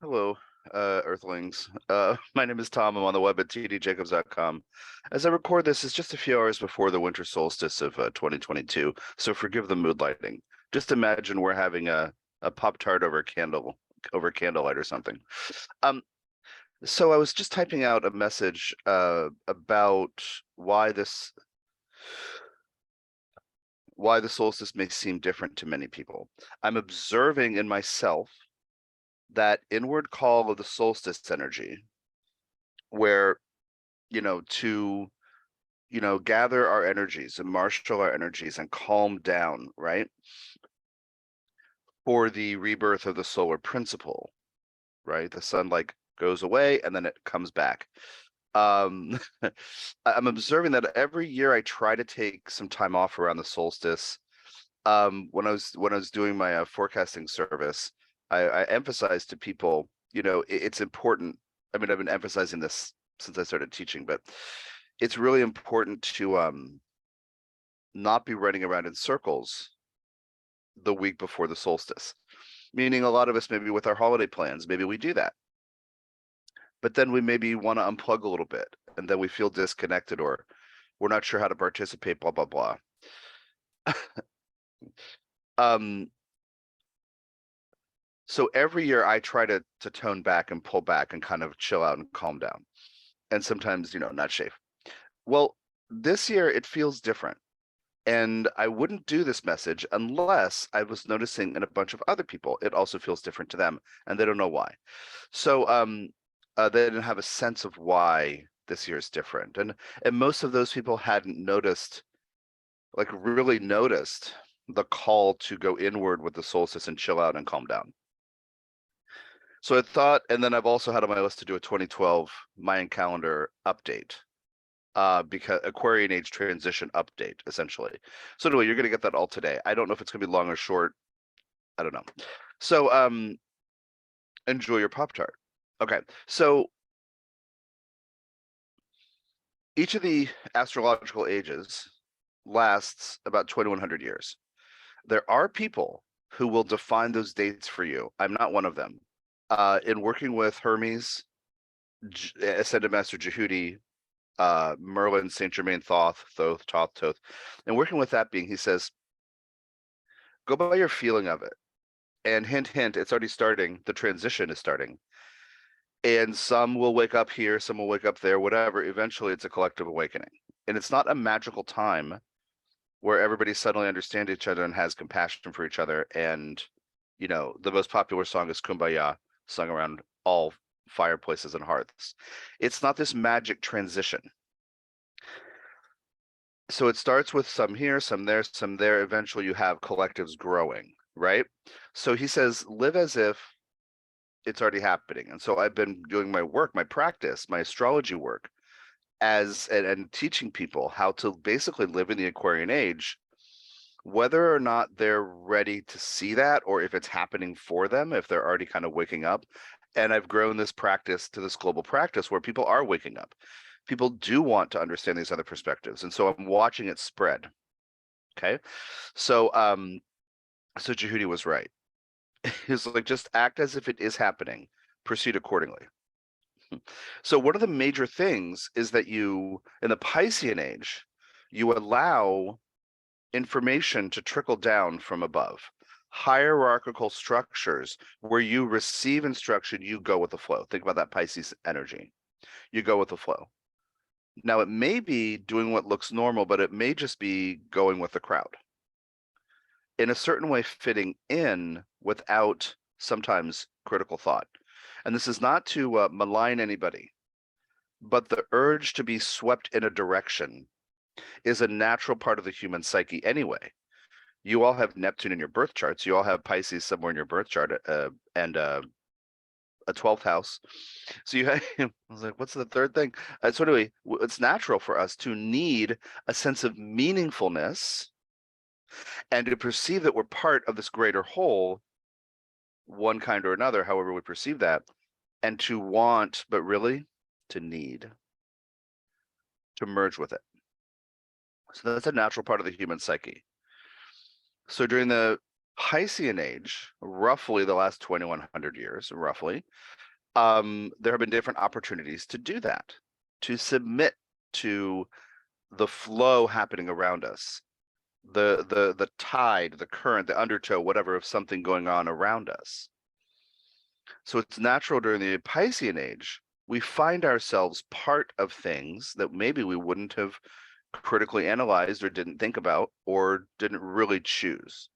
Hello, Earthlings. My name is Tom. I'm on the web at tdjacobs.com. As I record this, it's just a few hours before the winter solstice of 2022, so forgive the mood lighting. Just imagine we're having a Pop-Tart over candlelight or something. Um, so I was just typing out a message about why the solstice may seem different to many people. I'm observing in myself that inward call of the solstice energy where to gather our energies and marshal our energies and calm down, right, for the rebirth of the solar principle, right? The sun like goes away and then it comes back. I'm observing that every year I try to take some time off around the solstice. When I was doing my forecasting service, I emphasized to people, it's important. I mean, I've been emphasizing this since I started teaching, but it's really important to not be running around in circles the week before the solstice. Meaning a lot of us, maybe with our holiday plans, maybe we do that. But then we maybe want to unplug a little bit, and then we feel disconnected, or we're not sure how to participate, blah, blah, blah. So every year I try to tone back and pull back and kind of chill out and calm down. And sometimes, not shave. Well, this year it feels different. And I wouldn't do this message unless I was noticing in a bunch of other people, it also feels different to them, and they don't know why. So they didn't have a sense of why this year is different. And most of those people hadn't noticed, like really noticed the call to go inward with the solstice and chill out and calm down. So I thought, and then I've also had on my list to do a 2012 Mayan calendar update, because Aquarian Age transition update, essentially. So anyway, you're going to get that all today. I don't know if it's going to be long or short. I don't know. So enjoy your Pop-Tart. Okay, so each of the astrological ages lasts about 2100 years. There are people who will define those dates for you. I'm not one of them. In working with Hermes, Ascended Master Jehudi, Merlin, Saint Germain, Thoth, Toth, and working with that being, he says, go by your feeling of it. And hint, hint, it's already starting. The transition is starting. And some will wake up here, some will wake up there, whatever. Eventually, it's a collective awakening. And it's not a magical time where everybody suddenly understands each other and has compassion for each other. And, the most popular song is Kumbaya, sung around all fireplaces and hearths. It's not this magic transition. So it starts with some here, some there, some there. Eventually, you have collectives growing, right? So he says, live as if it's already happening. And so I've been doing my work, my practice, my astrology work and teaching people how to basically live in the Aquarian age, whether or not they're ready to see that, or if it's happening for them, if they're already kind of waking up. And I've grown this practice to this global practice where people are waking up. People do want to understand these other perspectives. And so I'm watching it spread. Okay. So so Jehudi was right. He's like, just act as if it is happening, proceed accordingly. So one of the major things is that you, in the Piscean age, you allow information to trickle down from above. Hierarchical structures where you receive instruction, you go with the flow. Think about that Pisces energy. You go with the flow. Now, it may be doing what looks normal, but it may just be going with the crowd. In a certain way, fitting in without sometimes critical thought. And this is not to malign anybody, but the urge to be swept in a direction is a natural part of the human psyche anyway. You all have Neptune in your birth charts. You all have Pisces somewhere in your birth chart, and a 12th house. So you have, I was like, what's the third thing? So anyway, it's natural for us to need a sense of meaningfulness and to perceive that we're part of this greater whole, one kind or another, however we perceive that, and to want, but really to need, to merge with it. So that's a natural part of the human psyche. So during the Piscean age, roughly the last 2100 years, roughly, there have been different opportunities to do that, to submit to the flow happening around us, the tide, the current, the undertow, whatever, of something going on around us. So it's natural during the Piscean age, we find ourselves part of things that maybe we wouldn't have critically analyzed or didn't think about or didn't really choose.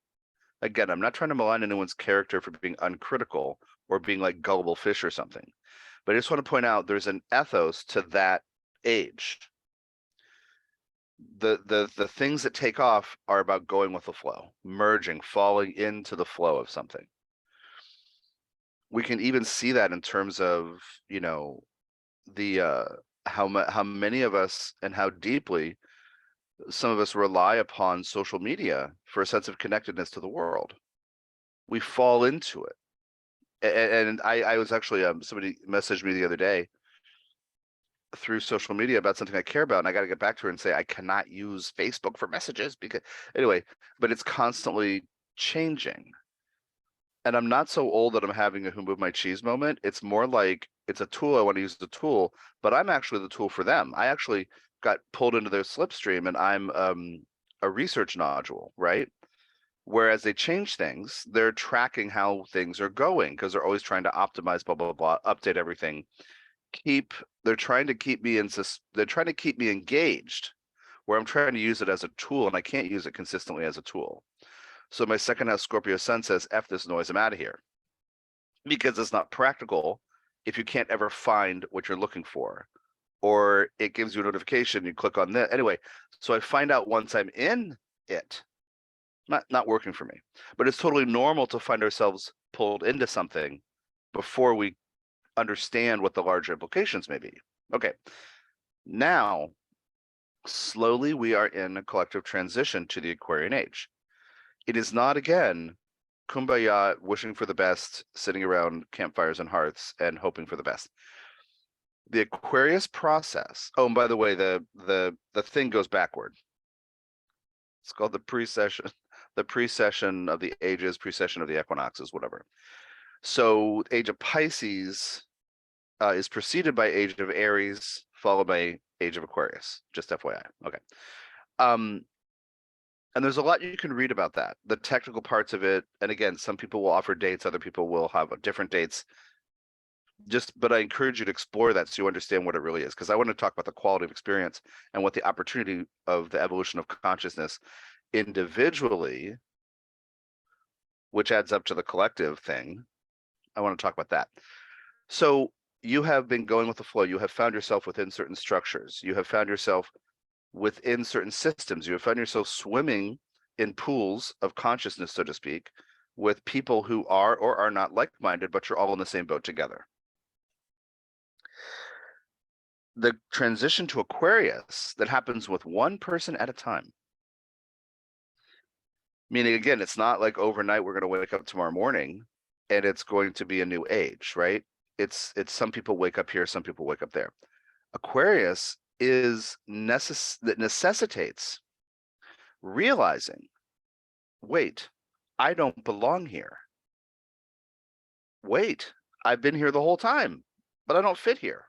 Again, I'm not trying to malign anyone's character for being uncritical or being like gullible fish or something, but I just want to point out there's an ethos to that age. The things that take off are about going with the flow, merging, falling into the flow of something. We can even see that in terms of, you know, the how many of us and how deeply some of us rely upon social media for a sense of connectedness to the world. We fall into it. And I was actually somebody messaged me the other day through social media about something I care about, and I got to get back to her and say I cannot use Facebook for messages because anyway, but it's constantly changing. And I'm not so old that I'm having a who moved my cheese moment. It's more like it's a tool. I want to use the tool, but I'm actually the tool for them. I actually got pulled into their slipstream, and I'm a research nodule, right? Whereas they change things, they're tracking how things are going because they're always trying to optimize, blah, blah, blah, update everything. They're trying to keep me they're trying to keep me engaged, where I'm trying to use it as a tool, and I can't use it consistently as a tool. So my second house Scorpio sun says, F this noise, I'm out of here. Because it's not practical if you can't ever find what you're looking for. Or it gives you a notification, you click on that. Anyway, so I find out once I'm in it, not working for me. But it's totally normal to find ourselves pulled into something before we understand what the larger implications may be. Okay, now slowly we are in a collective transition to the Aquarian age. It is not, again, kumbaya, wishing for the best, sitting around campfires and hearths and hoping for the best. The Aquarius process. Oh, and by the way, the thing goes backward. It's called the precession of the ages, precession of the equinoxes, whatever. So Age of Pisces is preceded by Age of Aries, followed by Age of Aquarius, just FYI. Okay. And there's a lot you can read about that, the technical parts of it. And again, some people will offer dates, other people will have different dates. But I encourage you to explore that so you understand what it really is, because I want to talk about the quality of experience and what the opportunity of the evolution of consciousness individually, which adds up to the collective thing. I want to talk about that. So you have been going with the flow. You have found yourself within certain structures. You have found yourself within certain systems. You have found yourself swimming in pools of consciousness, so to speak, with people who are or are not like-minded, but you're all in the same boat together. The transition to Aquarius that happens with one person at a time. Meaning, again, it's not like overnight we're going to wake up tomorrow morning and it's going to be a new age, right? It's some people wake up here, some people wake up there. Aquarius is that necessitates realizing, wait, I don't belong here. Wait, I've been here the whole time, but I don't fit here.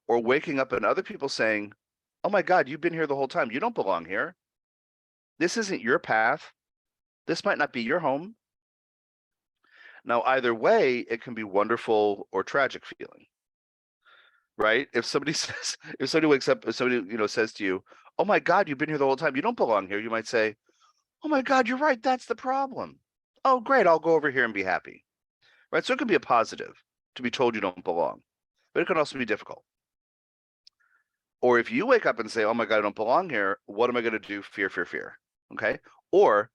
Or waking up and other people saying, oh my God, you've been here the whole time. You don't belong here. This isn't your path. This might not be your home. Now, either way, it can be wonderful or tragic feeling, right? If somebody wakes up, if somebody, says to you, oh my God, you've been here the whole time. You don't belong here. You might say, oh my God, you're right. That's the problem. Oh, great. I'll go over here and be happy, right? So it can be a positive to be told you don't belong, but it can also be difficult. Or if you wake up and say, oh my God, I don't belong here, what am I going to do? Fear, fear, fear. Okay. Or,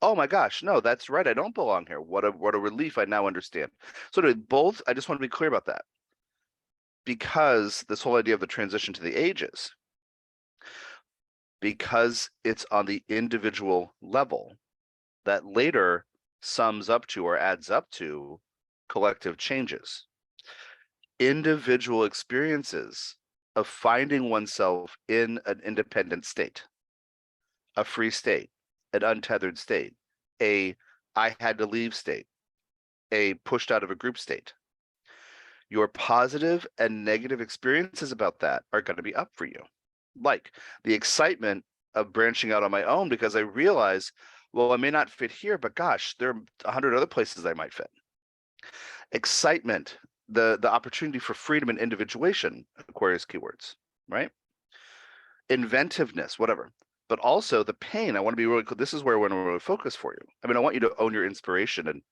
oh my gosh, no, that's right. I don't belong here. What a relief. I now understand. So to both, I just want to be clear about that, because this whole idea of the transition to the ages, because it's on the individual level, that later sums up to or adds up to collective changes. Individual experiences of finding oneself in an independent state, a free state, an untethered state, a I had to leave state, a pushed out of a group state. Your positive and negative experiences about that are going to be up for you. Like the excitement of branching out on my own because I realize, well, I may not fit here, but gosh, there are 100 other places I might fit. Excitement, the opportunity for freedom and individuation, Aquarius keywords, right? Inventiveness, whatever. But also the pain. I want to be really, this is where I want to really focus for you. I mean, I want you to own your inspiration and,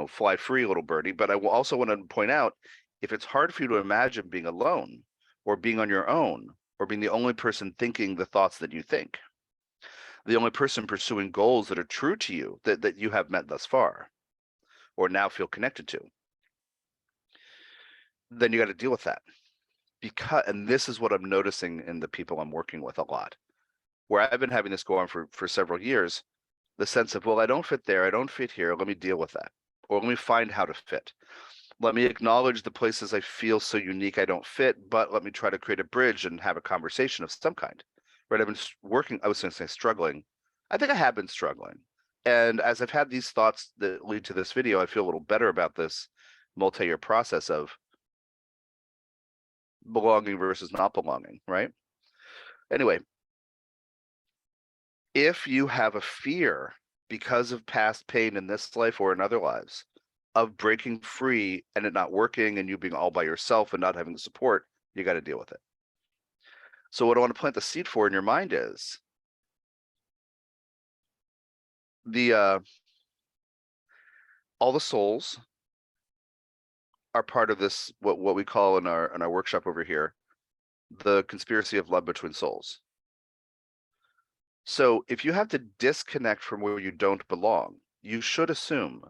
fly free, little birdie. But I will also want to point out, if it's hard for you to imagine being alone or being on your own or being the only person thinking the thoughts that you think, the only person pursuing goals that are true to you, that you have met thus far or now feel connected to, then you got to deal with that. And this is what I'm noticing in the people I'm working with a lot, where I've been having this go on for several years, the sense of, well, I don't fit there, I don't fit here, let me deal with that. Or let me find how to fit. Let me acknowledge the places I feel so unique I don't fit, but let me try to create a bridge and have a conversation of some kind. Right? I've been working, I was going to say struggling. I think I have been struggling. And as I've had these thoughts that lead to this video, I feel a little better about this multi-year process of belonging versus not belonging, right? Anyway, if you have a fear because of past pain in this life or in other lives of breaking free and it not working and you being all by yourself and not having the support, you got to deal with it. So what I want to plant the seed for in your mind is all the souls are part of this, what we call in our workshop over here, the conspiracy of love between souls. So if you have to disconnect from where you don't belong, you should assume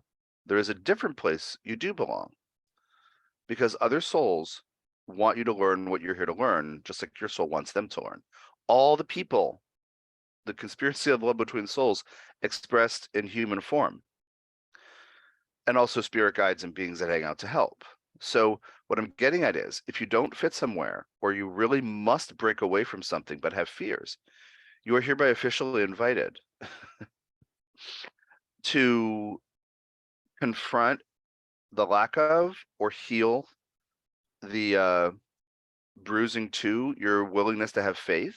there is a different place you do belong, because other souls want you to learn what you're here to learn, just like your soul wants them to learn. All the people, the conspiracy of love between souls expressed in human form, and also spirit guides and beings that hang out to help. So what I'm getting at is, if you don't fit somewhere, or you really must break away from something but have fears, you are hereby officially invited to confront the lack of or heal the bruising to your willingness to have faith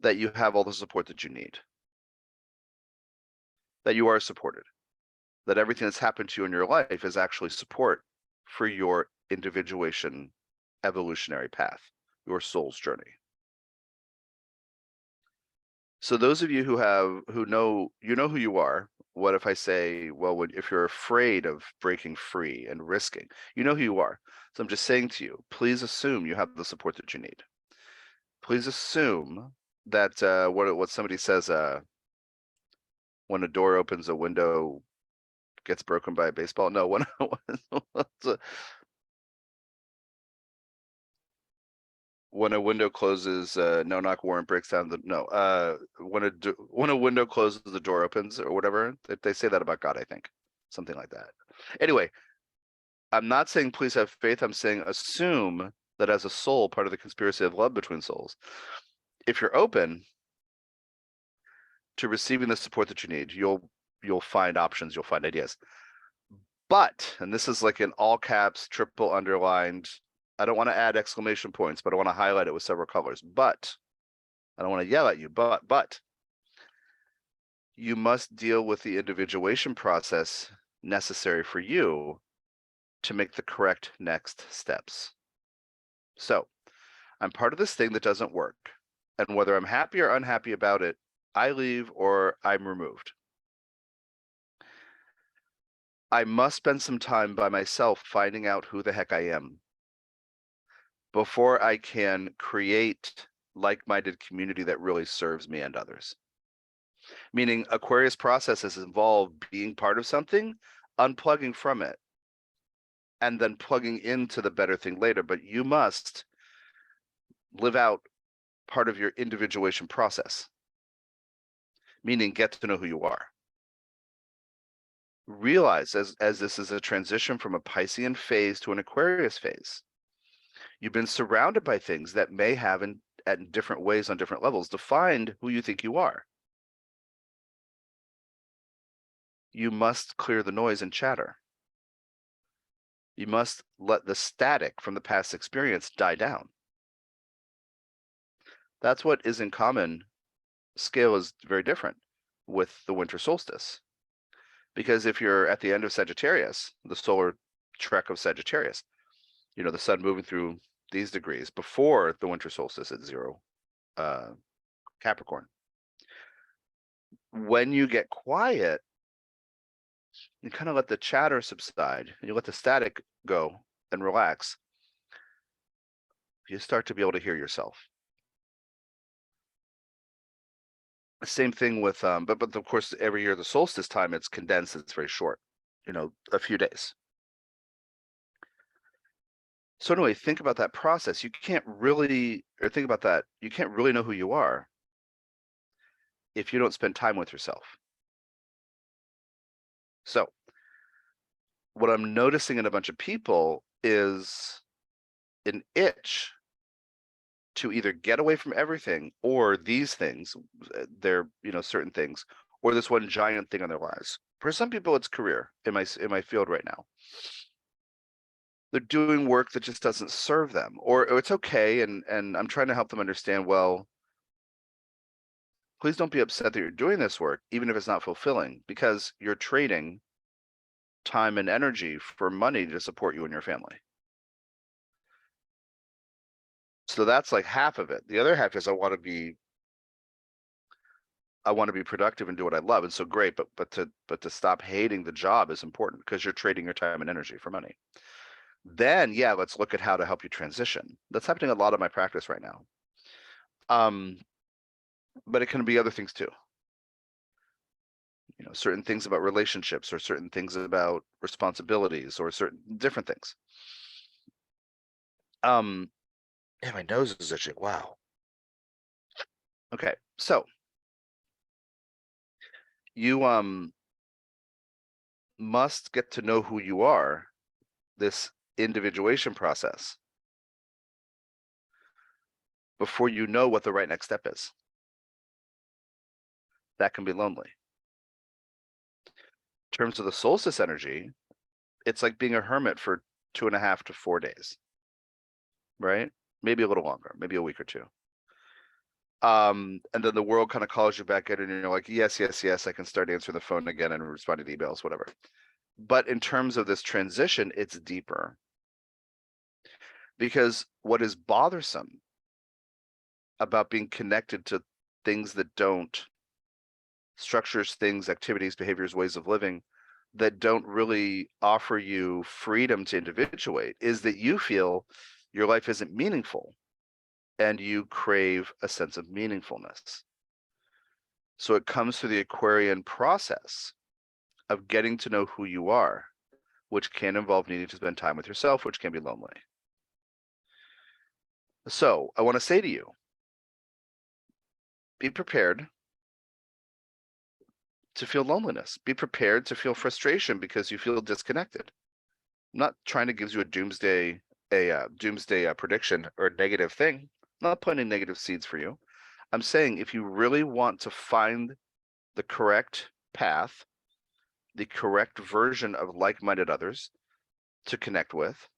that you have all the support that you need, that you are supported, that everything that's happened to you in your life is actually support for your individuation evolutionary path, your soul's journey. So those of you who know who you are. What if I say, well, if you're afraid of breaking free and risking, you know who you are. So I'm just saying to you, please assume you have the support that you need. Please assume that what somebody says, when a door opens, a window gets broken by a baseball. No, when a window closes, no knock warrant breaks down the no. When a window closes, the door opens, or whatever. They say that about God, I think, something like that. Anyway, I'm not saying please have faith. I'm saying assume that as a soul, part of the conspiracy of love between souls, if you're open to receiving the support that you need, you'll find options, you'll find ideas. But, and this is like in all caps, triple underlined, I don't want to add exclamation points, but I want to highlight it with several colors. But, I don't want to yell at you, but you must deal with the individuation process necessary for you to make the correct next steps. So, I'm part of this thing that doesn't work. And whether I'm happy or unhappy about it, I leave or I'm removed. I must spend some time by myself finding out who the heck I am before I can create like-minded community that really serves me and others. Meaning Aquarius processes involve being part of something, unplugging from it, and then plugging into the better thing later. But you must live out part of your individuation process, meaning get to know who you are. Realize as this is a transition from a Piscean phase to an Aquarius phase, you've been surrounded by things that may have at different ways on different levels defined who you think you are. you must clear the noise and chatter. You must let the static from the past experience die down. That's what is in common. Scale is very different with the winter solstice. Because if you're at the end of Sagittarius, the solar trek of Sagittarius, the sun moving through these degrees before the winter solstice at 0 Capricorn. When you get quiet, you kind of let the chatter subside, and you let the static go and relax. You start to be able to hear yourself. Same thing with, but of course, every year the solstice time, it's condensed, it's very short, a few days. So anyway, think about that process. You can't really, or think about that, you can't really know who you are if you don't spend time with yourself. So what I'm noticing in a bunch of people is an itch to either get away from everything or these things, they're, certain things, or this one giant thing in their lives. For some people, it's career in my field right now. They're doing work that just doesn't serve them, or it's okay. And I'm trying to help them understand, well, please don't be upset that you're doing this work, even if it's not fulfilling, because you're trading time and energy for money to support you and your family. So that's like half of it. The other half is I want to be productive and do what I love. And so great, but to stop hating the job is important, because you're trading your time and energy for money. Then yeah, let's look at how to help you transition. That's happening a lot of my practice right now. But it can be other things too. Certain things about relationships, or certain things about responsibilities, or certain different things. Yeah, my nose is itching. Wow. Okay, so you must get to know who you are, this individuation process, before you know what the right next step is. That can be lonely. In terms of the solstice energy, it's like being a hermit for 2.5 to 4 days, right? Maybe a little longer, maybe a week or two. And then the world kind of calls you back in, and you're like, yes, I can start answering the phone again and responding to emails, whatever. But in terms of this transition, it's deeper. Because what is bothersome about being connected to things that don't, structures, things, activities, behaviors, ways of living, that don't really offer you freedom to individuate, is that you feel your life isn't meaningful, and you crave a sense of meaningfulness. So it comes through the Aquarian process of getting to know who you are, which can involve needing to spend time with yourself, which can be lonely. So I want to say to you, be prepared to feel loneliness. Be prepared to feel frustration because you feel disconnected. I'm not trying to give you a doomsday prediction or a negative thing. I'm not planting negative seeds for you. I'm saying if you really want to find the correct path, the correct version of like-minded others to connect with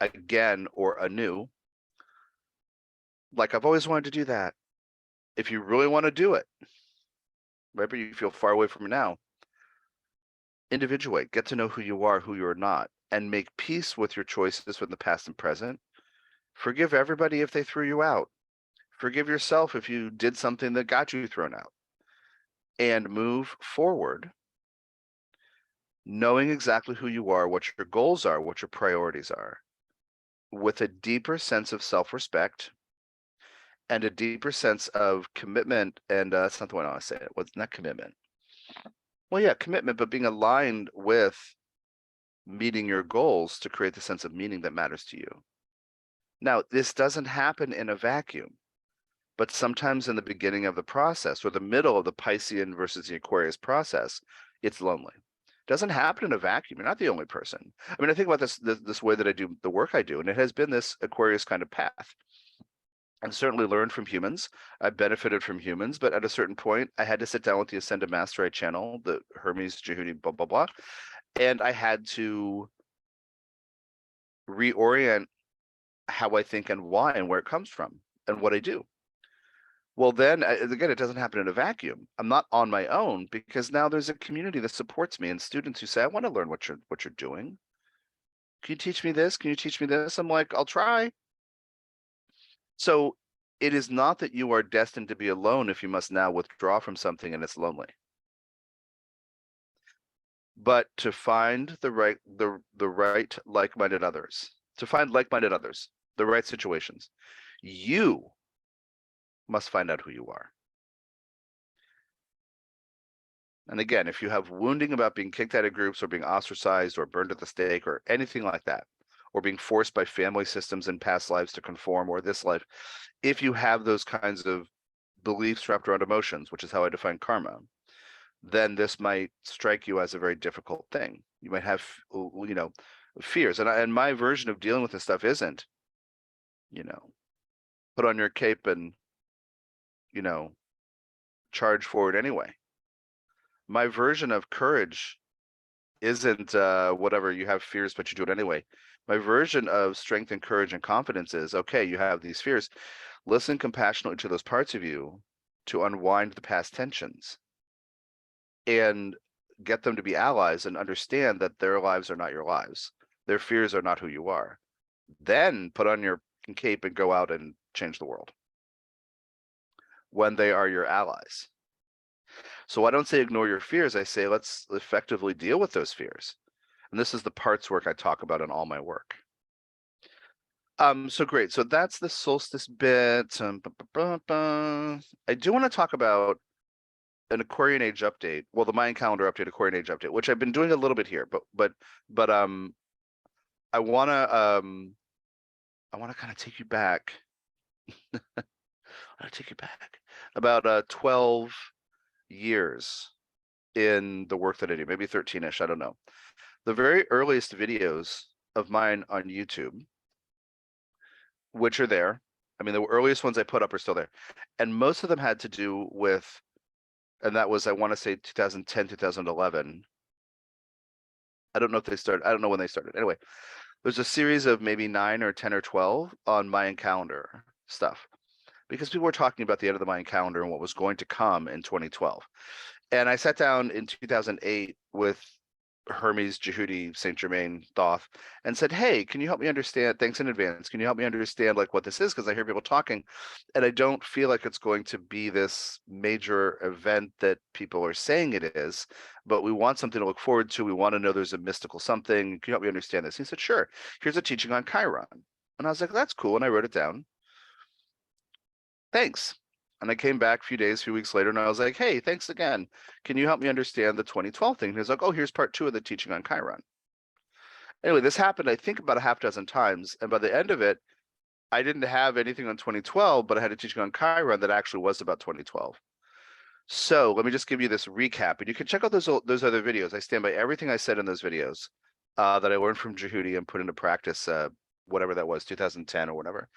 again or anew, like I've always wanted to do that. If you really want to do it, right, but you feel far away from it now, individuate, get to know who you are, who you're not, and make peace with your choices from the past and present. Forgive everybody if they threw you out. Forgive yourself if you did something that got you thrown out. And move forward, knowing exactly who you are, what your goals are, what your priorities are, with a deeper sense of self-respect and a deeper sense of commitment. And that's not the way I want to say it. What's not commitment? Well, yeah, commitment, but being aligned with meeting your goals to create the sense of meaning that matters to you. Now, this doesn't happen in a vacuum, but sometimes in the beginning of the process, or the middle of the Piscean versus the Aquarius process, it's lonely. It doesn't happen in a vacuum. You're not the only person. I mean, I think about this way that I do the work I do, and it has been this Aquarius kind of path. I've certainly learned from humans. I benefited from humans, but at a certain point, I had to sit down with the Ascended Master I channel, the Hermes, Jehudi, blah, blah, blah. And I had to reorient how I think and why and where it comes from and what I do. Well, then again, it doesn't happen in a vacuum. I'm not on my own because now there's a community that supports me and students who say, I want to learn what you're doing. Can you teach me this? Can you teach me this? I'm like, I'll try. So it is not that you are destined to be alone if you must now withdraw from something and it's lonely. But to find the right like-minded others, to find like-minded others, the right situations, you must find out who you are. And again, if you have wounding about being kicked out of groups or being ostracized or burned at the stake or anything like that, or being forced by family systems in past lives to conform or this life, if you have those kinds of beliefs wrapped around emotions, which is how I define karma, then this might strike you as a very difficult thing. You might have, fears. And my version of dealing with this stuff isn't, put on your cape and, charge forward anyway. My version of courage isn't whatever, you have fears, but you do it anyway. My version of strength and courage and confidence is, okay, you have these fears. Listen compassionately to those parts of you to unwind the past tensions and get them to be allies and understand that their lives are not your lives. Their fears are not who you are. Then put on your cape and go out and change the world when they are your allies. So I don't say ignore your fears. I say let's effectively deal with those fears. And this is the parts work I talk about in all my work. So great. So that's the solstice bit. I do want to talk about an Aquarian Age update. Well, the Mayan calendar update, Aquarian Age update, which I've been doing a little bit here, but I wanna kind of take you back. I'll take you back about 12 years in the work that I do, maybe 13-ish, I don't know. The very earliest videos of mine on YouTube, which are there, I mean, the earliest ones I put up are still there, and most of them had to do with, and that was, I want to say 2010, 2011. I don't know if they started, I don't know when they started. Anyway, there's a series of maybe 9 or 10 or 12 on Mayan calendar stuff, because people were talking about the end of the Mayan calendar and what was going to come in 2012. And I sat down in 2008 with Hermes, Jehudi, Saint Germain, Thoth, and said, hey, can you help me understand, thanks in advance, can you help me understand like what this is? Because I hear people talking and I don't feel like it's going to be this major event that people are saying it is, but we want something to look forward to. We want to know there's a mystical something. Can you help me understand this? He said, sure, here's a teaching on Chiron. And I was like, that's cool. And I wrote it down. Thanks. And I came back a few weeks later, and I was like, hey, thanks again. Can you help me understand the 2012 thing? And he was like, oh, here's part 2 of the teaching on Chiron. Anyway, this happened, I think, about a half dozen times. And by the end of it, I didn't have anything on 2012, but I had a teaching on Chiron that actually was about 2012. So let me just give you this recap. And you can check out those other videos. I stand by everything I said in those videos that I learned from Jehudi and put into practice, whatever that was, 2010 or whatever.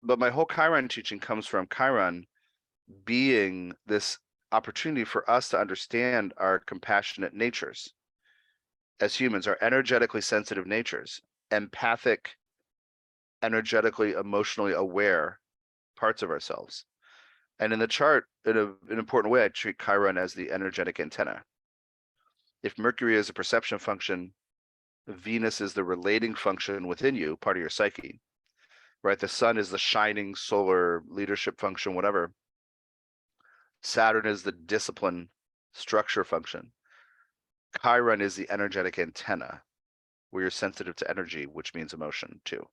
But my whole Chiron teaching comes from Chiron being this opportunity for us to understand our compassionate natures as humans, our energetically sensitive natures, empathic, energetically, emotionally aware parts of ourselves. And in the chart, in an important way, I treat Chiron as the energetic antenna. If Mercury is a perception function, Venus is the relating function within you, part of your psyche. Right? The sun is the shining solar leadership function, whatever. Saturn is the discipline structure function. Chiron is the energetic antenna, where you're sensitive to energy, which means emotion too.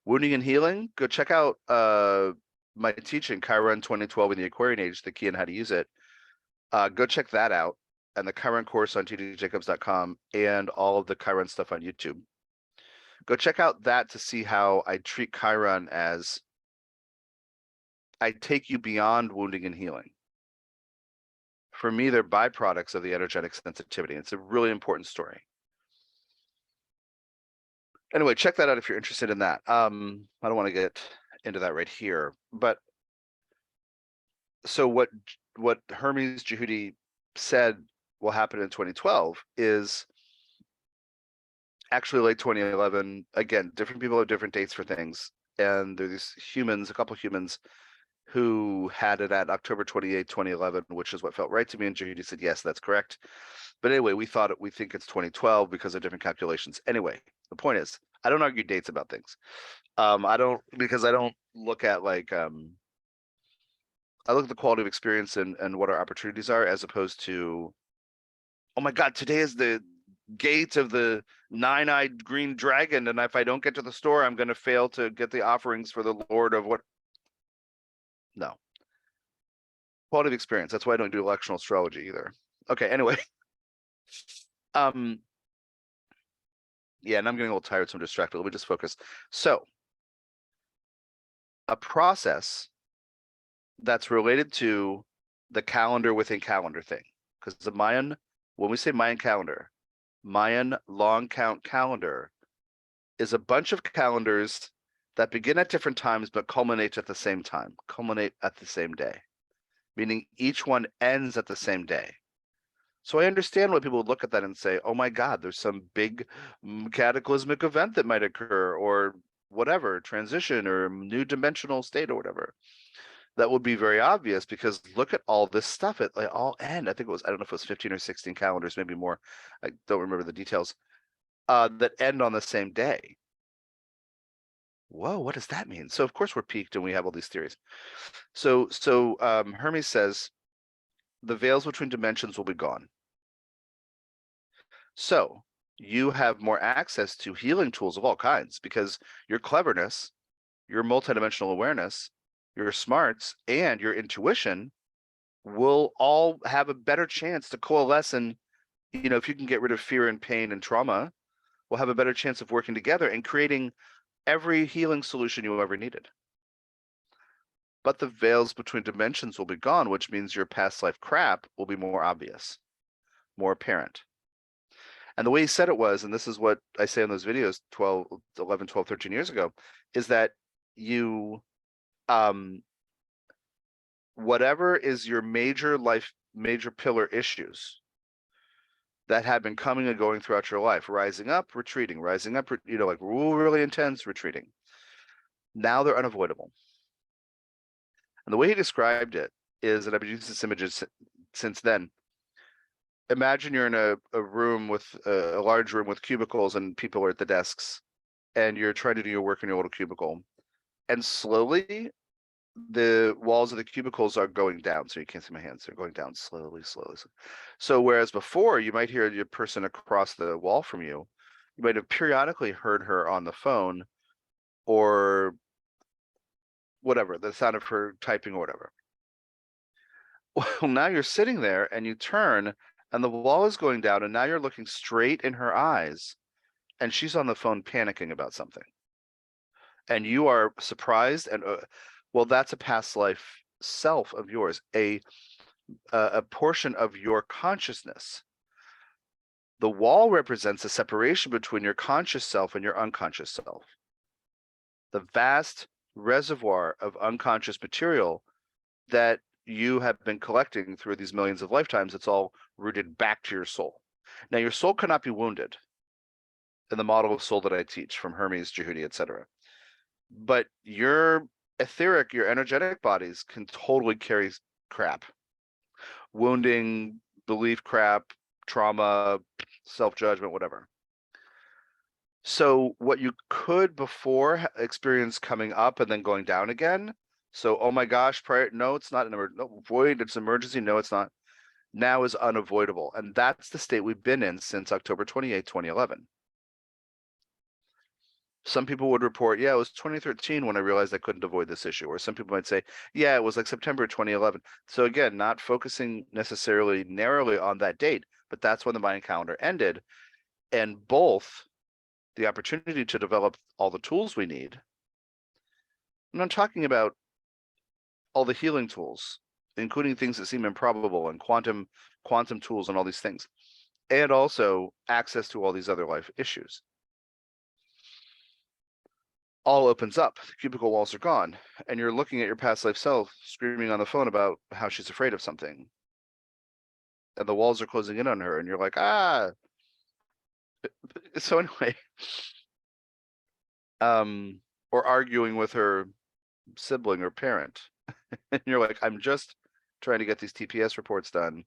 Wounding and healing, go check out my teaching, Chiron 2012 in the Aquarian Age, the key on how to use it. Go check that out, and the Chiron course on tdjacobs.com, and all of the Chiron stuff on YouTube. Go check out that to see how I treat Chiron as I take you beyond wounding and healing. For me, they're byproducts of the energetic sensitivity. It's a really important story. Anyway, check that out if you're interested in that. I don't want to get into that right here, but so what Hermes Jehudi said will happen in 2012 is actually late 2011. Again, different people have different dates for things, and there's humans, a couple humans, who had it at October 28, 2011, which is what felt right to me. And Jehudi said, yes, that's correct. But anyway, we think it's 2012 because of different calculations. Anyway, the point is, I don't argue dates about things. I don't look at I look at the quality of experience and what our opportunities are, as opposed to, oh my God, today is the gate of the nine-eyed green dragon, and if I don't get to the store, I'm going to fail to get the offerings for the Lord of what. No. Quality of experience. That's why I don't do electional astrology either. Okay, anyway. Yeah, and I'm getting a little tired, so I'm distracted. Let me just focus. So, a process that's related to the calendar within calendar thing, because the Mayan, when we say Mayan calendar, Mayan Long Count Calendar is a bunch of calendars that begin at different times but culminate at the same time, culminate at the same day, meaning each one ends at the same day. So I understand why people would look at that and say, oh my God, there's some big cataclysmic event that might occur, or whatever, transition or new dimensional state or whatever. That would be very obvious, because look at all this stuff. It all end. I think it was, I don't know if it was 15 or 16 calendars, maybe more. I don't remember the details, that end on the same day. Whoa, what does that mean? So of course we're peaked and we have all these theories. So Hermes says the veils between dimensions will be gone. So you have more access to healing tools of all kinds, because your cleverness, your multidimensional awareness, your smarts, and your intuition will all have a better chance to coalesce. And, if you can get rid of fear and pain and trauma, we'll have a better chance of working together and creating every healing solution you ever needed. But the veils between dimensions will be gone, which means your past life crap will be more obvious, more apparent. And the way he said it was, and this is what I say in those videos 11, 12, 13 years ago, is that you, whatever is your major pillar issues that have been coming and going throughout your life, rising up, retreating, rising up, like really intense, retreating. Now they're unavoidable. And the way he described it is, and I've been using this images since then. Imagine you're in a room with a large room with cubicles, and people are at the desks, and you're trying to do your work in your little cubicle. And slowly, the walls of the cubicles are going down. So you can't see my hands. They're going down slowly, slowly. So whereas before you might hear your person across the wall from you, you might have periodically heard her on the phone, or whatever, the sound of her typing or whatever. Well, now you're sitting there and you turn and the wall is going down, and now you're looking straight in her eyes, and she's on the phone panicking about something. And you are surprised, and well, that's a past life self of yours, a portion of your consciousness. The wall represents a separation between your conscious self and your unconscious self. The vast reservoir of unconscious material that you have been collecting through these millions of lifetimes, it's all rooted back to your soul. Now, your soul cannot be wounded in the model of soul that I teach from Hermes, Jehudi, etc. But your etheric, your energetic bodies can totally carry crap, wounding, belief crap, trauma, self-judgment, whatever. So what you could before experience coming up and then going down again. So, oh my gosh, no, it's not void, it's emergency. No, it's not. Now is unavoidable. And that's the state we've been in since October 28, 2011. Some people would report, yeah, it was 2013 when I realized I couldn't avoid this issue. Or some people might say, yeah, it was like September 2011. So again, not focusing necessarily narrowly on that date, but that's when the Mayan calendar ended. And both the opportunity to develop all the tools we need. I'm not talking about all the healing tools, including things that seem improbable, and quantum tools and all these things, and also access to all these other life issues. all opens up. The cubicle walls are gone, and you're looking at your past life self screaming on the phone about how she's afraid of something, and the walls are closing in on her, and you're like, ah. So anyway, or arguing with her sibling or parent, and you're like, I'm just trying to get these TPS reports done,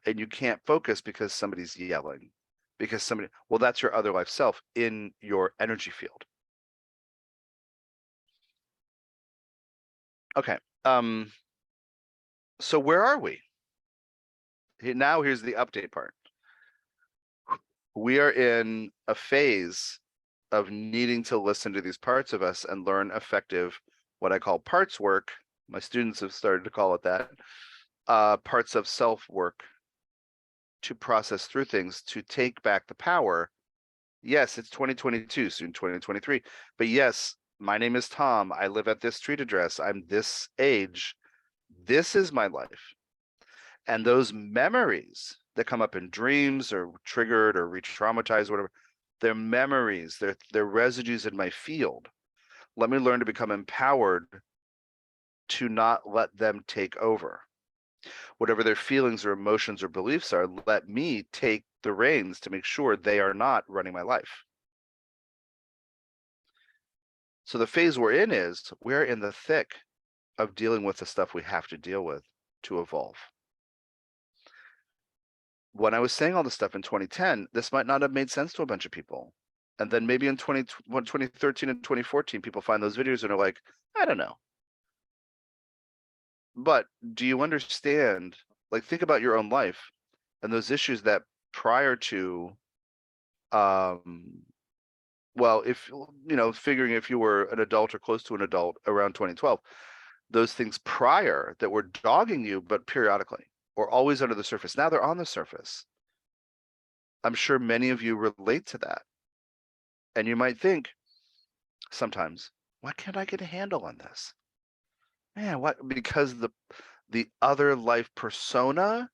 and you can't focus because somebody's yelling, because somebody, well, that's your other life self in your energy field. Okay. So where are we? Now here's the update part. We are in a phase of needing to listen to these parts of us and learn effective, what I call parts work. My students have started to call it that, parts of self work, to process through things, to take back the power. Yes, it's 2022, soon 2023. But yes, my name is Tom. I live at this street address. I'm this age. This is my life. And those memories that come up in dreams or triggered or re-traumatized, whatever, they're memories, they're residues in my field. Let me learn to become empowered to not let them take over. Whatever their feelings or emotions or beliefs are, let me take the reins to make sure they are not running my life. So the phase we're in is we're in the thick of dealing with the stuff we have to deal with to evolve. When I was saying all this stuff in 2010, this might not have made sense to a bunch of people. And then maybe in 2013 and 2014, people find those videos and are like, I don't know. But do you understand, like, think about your own life and those issues that prior to, well, if, you know, figuring if you were an adult or close to an adult around 2012, those things prior that were dogging you, but periodically, or always under the surface, now they're on the surface. I'm sure many of you relate to that. And you might think sometimes, why can't I get a handle on this? Man, what? Because the other life persona,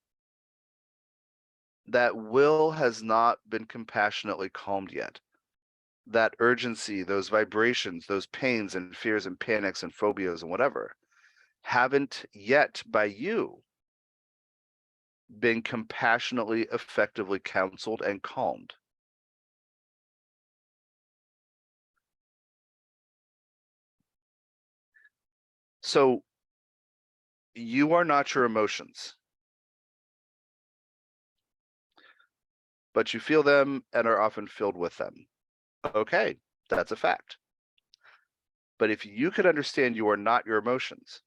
that will has not been compassionately calmed yet. That urgency, those vibrations, those pains and fears and panics and phobias and whatever, haven't yet by you been compassionately, effectively counseled and calmed. So you are not your emotions, but you feel them and are often filled with them. Okay, that's a fact. But if you could understand you are not your emotions,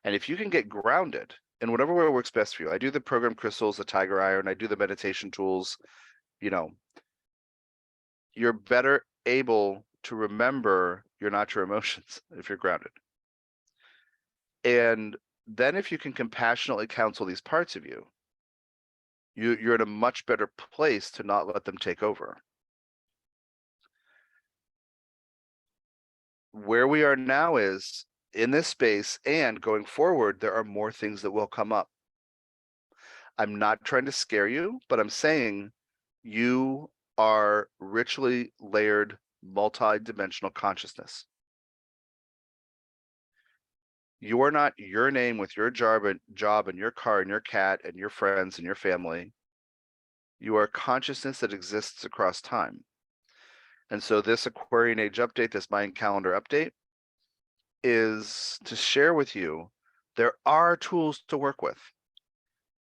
and if you can get grounded in whatever way works best for you, I do the program crystals, the tiger iron, I do the meditation tools, you know, you're better able to remember you're not your emotions if you're grounded. And then if you can compassionately counsel these parts of you, you're in a much better place to not let them take over. Where we are now is in this space, and going forward, there are more things that will come up. I'm not trying to scare you, but I'm saying you are richly layered, multi-dimensional consciousness. You are not your name with your job and your car and your cat and your friends and your family. You are consciousness that exists across time. And so this Aquarian Age update, this Mayan calendar update, is to share with you there are tools to work with.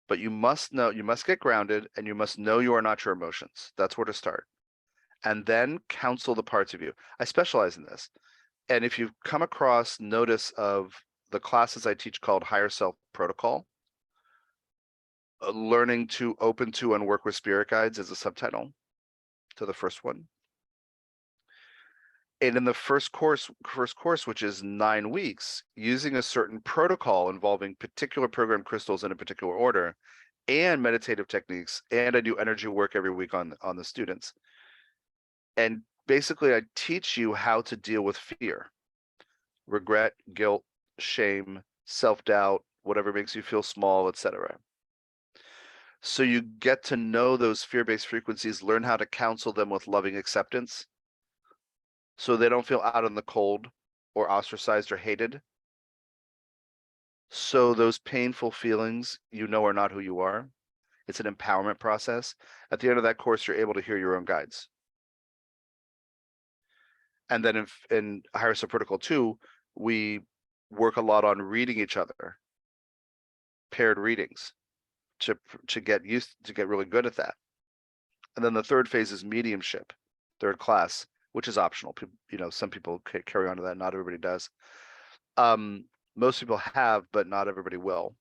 But you must know, you must get grounded, and you must know you are not your emotions. That's where to start. And then counsel the parts of you. I specialize in this. And if you've come across notice of the classes I teach called Higher Self Protocol, learning to open to and work with spirit guides is a subtitle to the first one. And in the first course, which is 9 weeks, using a certain protocol involving particular program crystals in a particular order, and meditative techniques, and I do energy work every week on the students. And basically I teach you how to deal with fear, regret, guilt, shame, self-doubt, whatever makes you feel small, etc. So you get to know those fear-based frequencies, learn how to counsel them with loving acceptance, so they don't feel out in the cold or ostracized or hated. So those painful feelings, are not who you are. It's an empowerment process. At the end of that course, you're able to hear your own guides. And then in Higher Reciprocal 2, we work a lot on reading each other, paired readings, to get really good at that. And then the third phase is mediumship, third class, which is optional. Some people carry on to that. Not everybody does. Most people have, but not everybody will.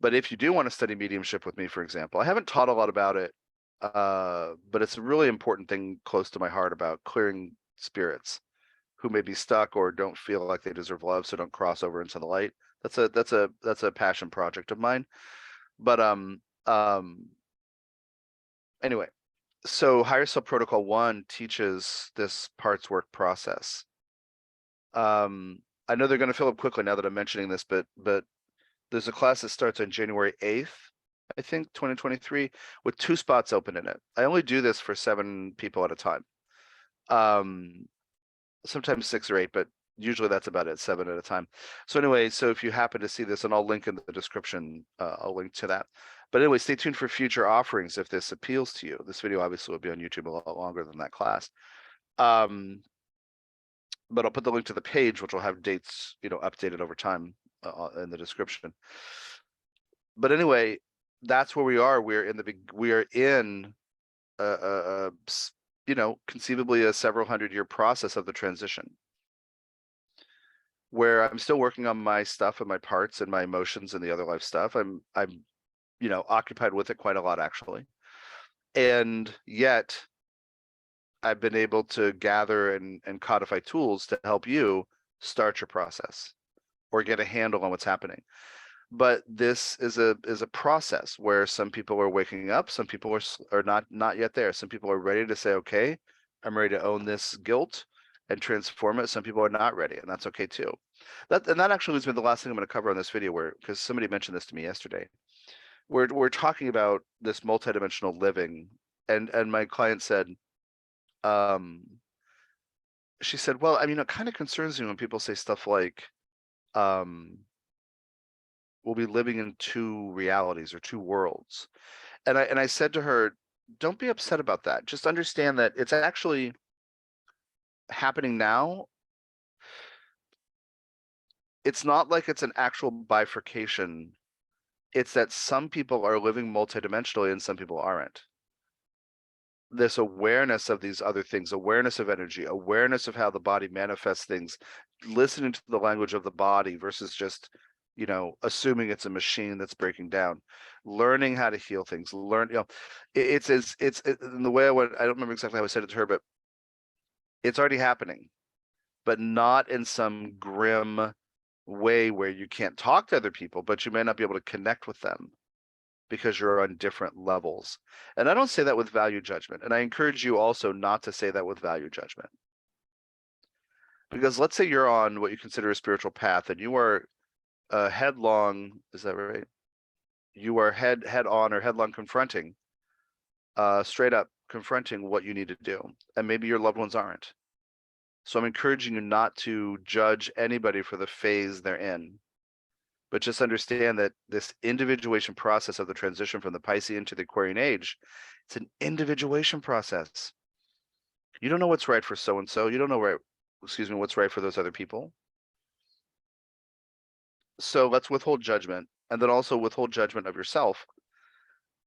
But if you do want to study mediumship with me, for example, I haven't taught a lot about it, but it's a really important thing close to my heart about clearing spirits who may be stuck or don't feel like they deserve love, so don't cross over into the light. That's a passion project of mine. But anyway, so Higher Self Protocol 1 teaches this parts work process. I know they're going to fill up quickly now that I'm mentioning this, but there's a class that starts on January 8th, I think, 2023, with 2 spots open in it. I only do this for 7 people at a time. Sometimes 6 or 8, but usually that's about it, 7 at a time. So anyway, so if you happen to see this, and I'll link in the description, I'll link to that. But anyway, stay tuned for future offerings if this appeals to you. This video obviously will be on YouTube a lot longer than that class. But I'll put the link to the page, which will have dates, updated over time in the description. But anyway, that's where we are. We are in conceivably a several 100-year process of the transition, where I'm still working on my stuff and my parts and my emotions and the other life stuff. I'm occupied with it quite a lot, actually. And yet I've been able to gather and codify tools to help you start your process or get a handle on what's happening. But this is a process where some people are waking up, some people are not yet there. Some people are ready to say, okay, I'm ready to own this guilt and transform it. Some people are not ready, and that's okay too. That actually leads me to the last thing I'm going to cover on this video, because somebody mentioned this to me yesterday. We're talking about this multidimensional living, and my client said, she said, well, I mean, it kind of concerns me when people say stuff like, we'll be living in 2 realities or 2 worlds. And I said to her, don't be upset about that. Just understand that it's actually happening now. It's not like it's an actual bifurcation. It's that some people are living multidimensionally and some people aren't. This awareness of these other things, awareness of energy, awareness of how the body manifests things, listening to the language of the body versus just assuming it's a machine that's breaking down, learning how to heal things, it's in the way I don't remember exactly how I said it to her, but it's already happening, but not in some grim way where you can't talk to other people, but you may not be able to connect with them because you're on different levels. And I don't say that with value judgment. And I encourage you also not to say that with value judgment. Because let's say you're on what you consider a spiritual path and you are headlong, is that right? You are head on or headlong confronting, straight up confronting what you need to do. And maybe your loved ones aren't. So I'm encouraging you not to judge anybody for the phase they're in, but just understand that this individuation process of the transition from the Piscean to the Aquarian Age, it's an individuation process. You don't know what's right for so-and-so. You don't know what's right for those other people. So let's withhold judgment, and then also withhold judgment of yourself,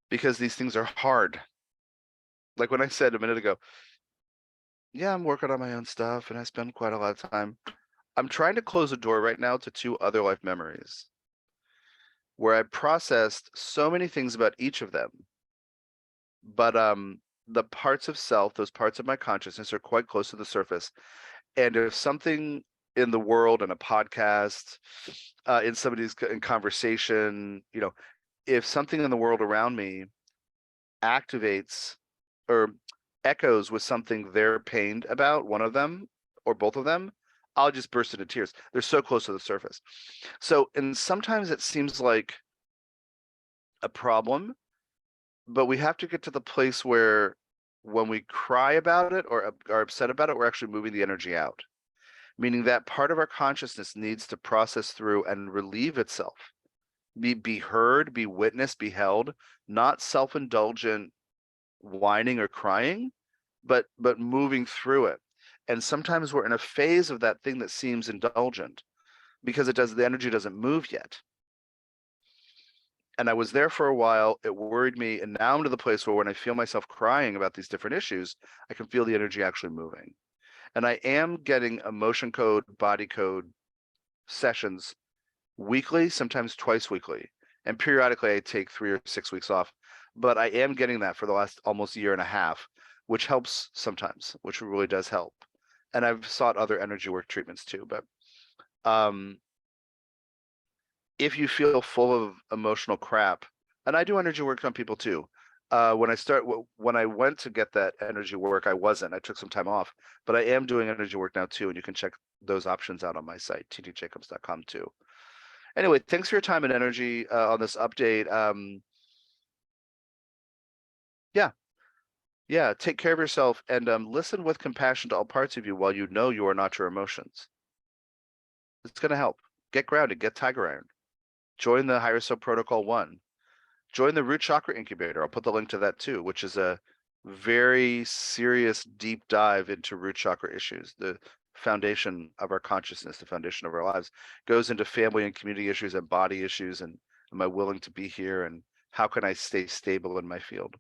because these things are hard. Like when I said a minute ago, yeah, I'm working on my own stuff and I spend quite a lot of time. I'm trying to close a door right now to 2 other life memories where I processed so many things about each of them. But the parts of self, those parts of my consciousness, are quite close to the surface. And if something in the world, in a podcast, in somebody's conversation, if something in the world around me activates or echoes with something they're pained about, one of them or both of them, I'll just burst into tears. They're so close to the surface. So, and sometimes it seems like a problem, but we have to get to the place where when we cry about it or are upset about it, we're actually moving the energy out, meaning that part of our consciousness needs to process through and relieve itself, be heard, be witnessed, be held, not self-indulgent whining or crying, but moving through it. And sometimes we're in a phase of that thing that seems indulgent because the energy doesn't move yet. And I was there for a while, it worried me, and now I'm to the place where when I feel myself crying about these different issues, I can feel the energy actually moving. And I am getting emotion code, body code sessions weekly, sometimes twice weekly. And periodically I take 3 or 6 weeks off, but I am getting that for the last almost year and a half, which helps sometimes, which really does help. And I've sought other energy work treatments too, but if you feel full of emotional crap, and I do energy work on people too. When I went to get that energy work, I took some time off, but I am doing energy work now too. And you can check those options out on my site, ttjacobs.com too. Anyway, thanks for your time and energy on this update. Yeah, take care of yourself and listen with compassion to all parts of you while you know you are not your emotions. It's going to help. Get grounded, get Tiger Iron. Join the Higher Self Protocol 1. Join the Root Chakra Incubator. I'll put the link to that too, which is a very serious deep dive into root chakra issues. The foundation of our consciousness, the foundation of our lives, goes into family and community issues and body issues, and am I willing to be here, and how can I stay stable in my field?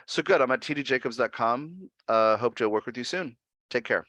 So good. I'm at tdjacobs.com. Hope to work with you soon. Take care.